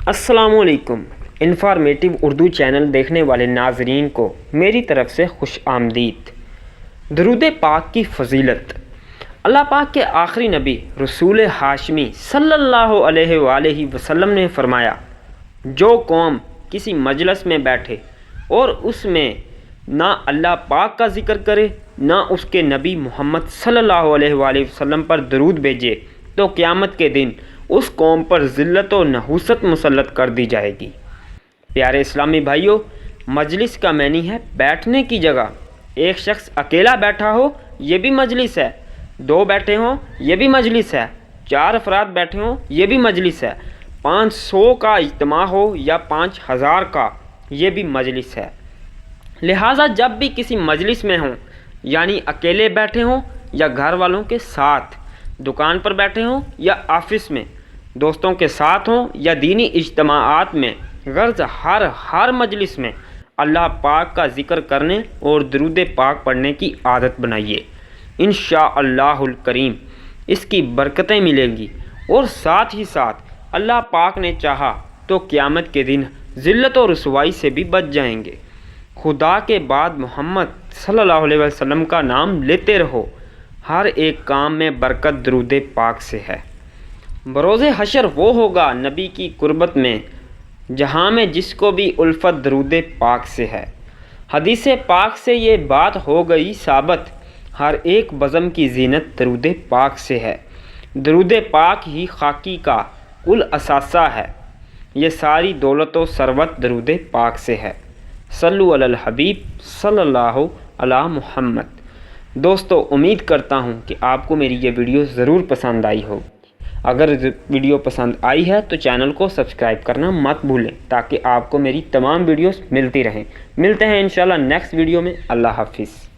السلام علیکم۔ Informative Urdu channel دیکھنے والے ناظرین کو میری طرف سے خوش آمدید۔ درود پاک کی فضیلت۔ اللہ پاک کے آخری نبی رسول ہاشمی صلی اللہ علیہ وآلہ وسلم نے فرمایا، جو قوم کسی مجلس میں بیٹھے اور اس میں نہ اللہ پاک کا ذکر کرے نہ اس کے نبی محمد صلی اللہ علیہ وآلہ وسلم پر درود بھیجے تو قیامت کے دن اس قوم پر ذلت و نحوست مسلط کر دی جائے گی۔ پیارے اسلامی بھائیوں، مجلس کا معنی ہے بیٹھنے کی جگہ۔ ایک شخص اکیلا بیٹھا ہو یہ بھی مجلس ہے، دو بیٹھے ہوں یہ بھی مجلس ہے، چار افراد بیٹھے ہوں یہ بھی مجلس ہے، 500 کا اجتماع ہو یا 5000 کا یہ بھی مجلس ہے۔ لہٰذا جب بھی کسی مجلس میں ہوں، یعنی اکیلے بیٹھے ہوں یا گھر والوں کے ساتھ، دکان پر بیٹھے ہوں یا آفس میں، دوستوں کے ساتھ ہوں یا دینی اجتماعات میں، غرض ہر مجلس میں اللہ پاک کا ذکر کرنے اور درود پاک پڑھنے کی عادت بنائیے۔ انشاءاللہ الکریم اس کی برکتیں ملیں گی اور ساتھ ہی ساتھ اللہ پاک نے چاہا تو قیامت کے دن ذلت و رسوائی سے بھی بچ جائیں گے۔ خدا کے بعد محمد صلی اللہ علیہ وسلم کا نام لیتے رہو۔ ہر ایک کام میں برکت درود پاک سے ہے۔ بروز حشر وہ ہوگا نبی کی قربت میں جہاں میں جس کو بھی الفت درود پاک سے ہے۔ حدیث پاک سے یہ بات ہو گئی ثابت، ہر ایک بزم کی زینت درود پاک سے ہے۔ درود پاک ہی خاکی کا کل اثاثہ ہے، یہ ساری دولت و ثروت درود پاک سے ہے۔ صلو علی الحبیب صلی اللہ علی محمد۔ دوستو، امید کرتا ہوں کہ آپ کو میری یہ ویڈیو ضرور پسند آئی ہوگی۔ اگر ویڈیو پسند آئی ہے تو چینل کو سبسکرائب کرنا مت بھولیں تاکہ آپ کو میری تمام ویڈیوز ملتی رہیں۔ ملتے ہیں انشاءاللہ نیکسٹ ویڈیو میں۔ اللہ حافظ۔